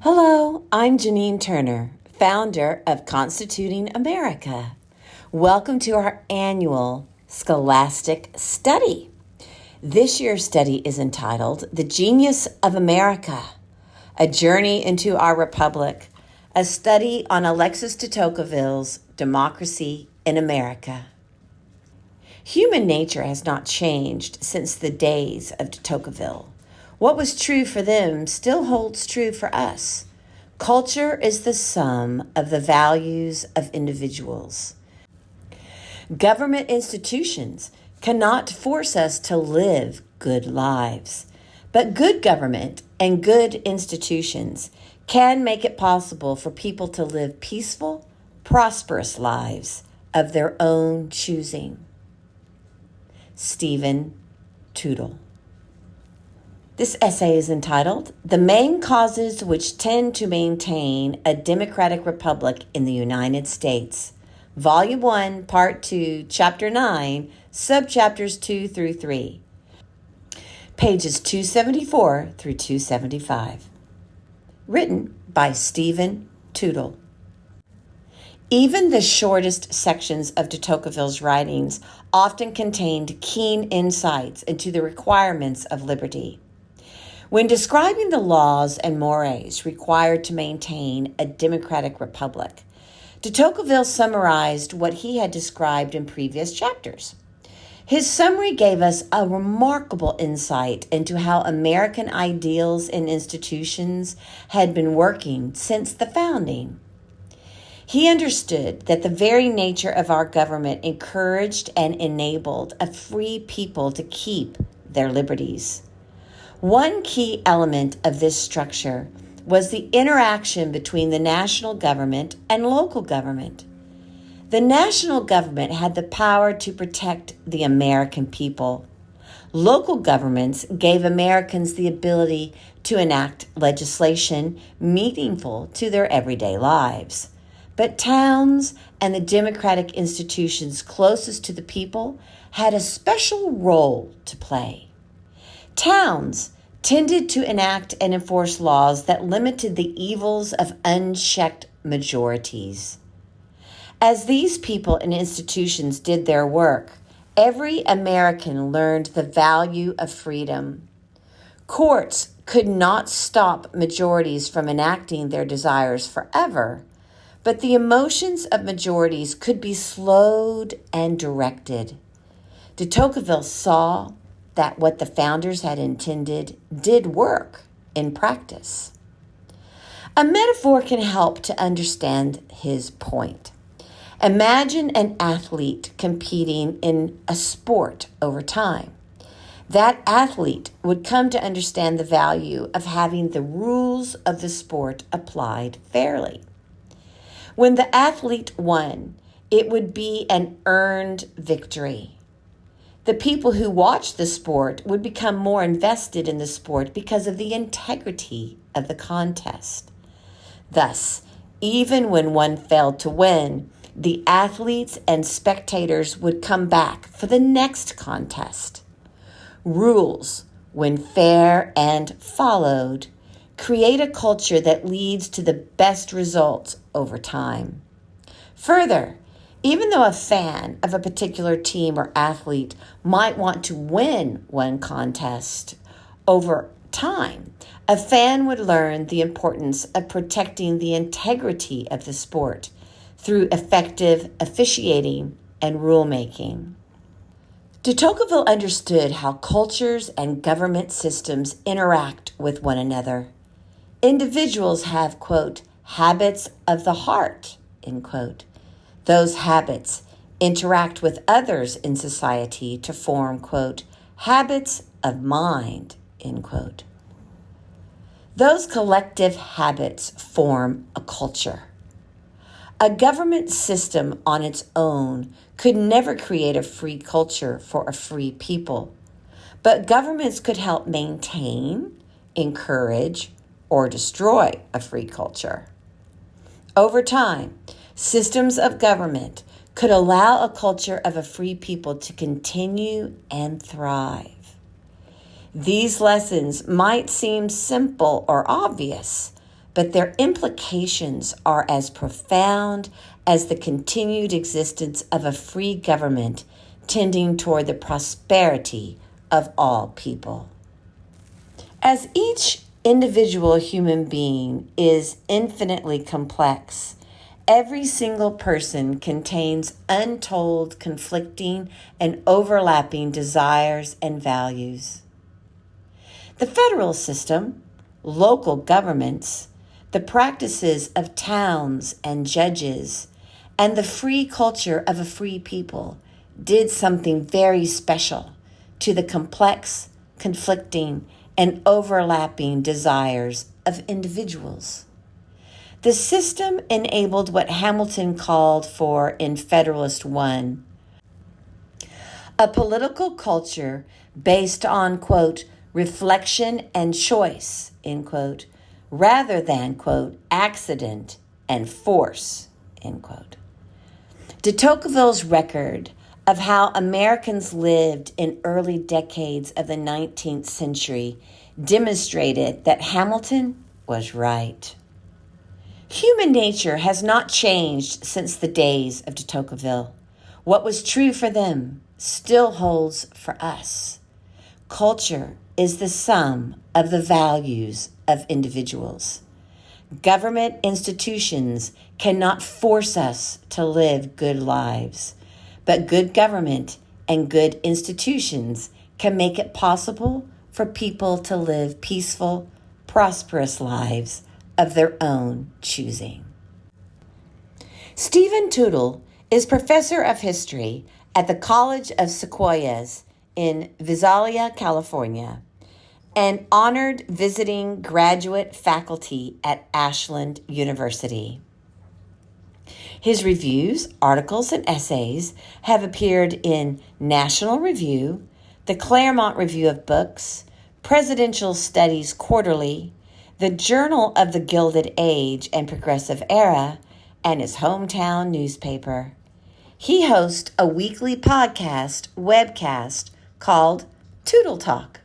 Hello, I'm Janine Turner, founder of Constituting America. Welcome to our annual Scholastic Study. This year's study is entitled The Genius of America, a journey into our republic, a study on Alexis De Tocqueville's Democracy in America. Human nature has not changed since the days of De Tocqueville. What was true for them still holds true for us. Culture is the sum of the values of individuals. Government institutions cannot force us to live good lives, but good government and good institutions can make it possible for people to live peaceful, prosperous lives of their own choosing. Stephen Tootle. This essay is entitled, The Main Causes Which Tend to Maintain a Democratic Republic in the United States, Volume 1, Part 2, Chapter 9, Subchapters 2 through 3, pages 274 through 275. Written by Stephen Tootle. Even the shortest sections of de Tocqueville's writings often contained keen insights into the requirements of liberty. When describing the laws and mores required to maintain a democratic republic, de Tocqueville summarized what he had described in previous chapters. His summary gave us a remarkable insight into how American ideals and institutions had been working since the founding. He understood that the very nature of our government encouraged and enabled a free people to keep their liberties. One key element of this structure was the interaction between the national government and local government. The national government had the power to protect the American people. Local governments gave Americans the ability to enact legislation meaningful to their everyday lives. But towns and the democratic institutions closest to the people had a special role to play. Towns tended to enact and enforce laws that limited the evils of unchecked majorities. As these people and institutions did their work, every American learned the value of freedom. Courts could not stop majorities from enacting their desires forever, but the emotions of majorities could be slowed and directed. De Tocqueville saw that what the founders had intended did work in practice. A metaphor can help to understand his point. Imagine an athlete competing in a sport over time. That athlete would come to understand the value of having the rules of the sport applied fairly. When the athlete won, it would be an earned victory. The people who watched the sport would become more invested in the sport because of the integrity of the contest. Thus, even when one failed to win, the athletes and spectators would come back for the next contest. Rules, when fair and followed, create a culture that leads to the best results over time. Further, even though a fan of a particular team or athlete might want to win one contest, over time, a fan would learn the importance of protecting the integrity of the sport through effective officiating and rulemaking. De Tocqueville understood how cultures and government systems interact with one another. Individuals have, quote, habits of the heart, end quote. Those habits interact with others in society to form, quote, habits of mind, end quote. Those collective habits form a culture. A government system on its own could never create a free culture for a free people, but governments could help maintain, encourage, or destroy a free culture. Over time, systems of government could allow a culture of a free people to continue and thrive. These lessons might seem simple or obvious, but their implications are as profound as the continued existence of a free government tending toward the prosperity of all people. As each individual human being is infinitely complex, every single person contains untold, conflicting, and overlapping desires and values. The federal system, local governments, the practices of towns and judges, and the free culture of a free people did something very special to the complex, conflicting, and overlapping desires of individuals. The system enabled what Hamilton called for in Federalist I, a political culture based on, quote, reflection and choice, end quote, rather than, quote, accident and force, end quote. De Tocqueville's record of how Americans lived in early decades of the 19th century demonstrated that Hamilton was right. Human nature has not changed since the days of de Tocqueville. What was true for them still holds for us. Culture is the sum of the values of individuals. Government institutions cannot force us to live good lives, but good government and good institutions can make it possible for people to live peaceful, prosperous lives of their own choosing. Stephen Tootle is professor of history at the College of Sequoias in Visalia, California, and honored visiting graduate faculty at Ashland University. His reviews, articles, and essays have appeared in National Review, the Claremont Review of Books, Presidential Studies Quarterly, the Journal of the Gilded Age and Progressive Era, and his hometown newspaper. He hosts a weekly podcast webcast called Tootle Talk.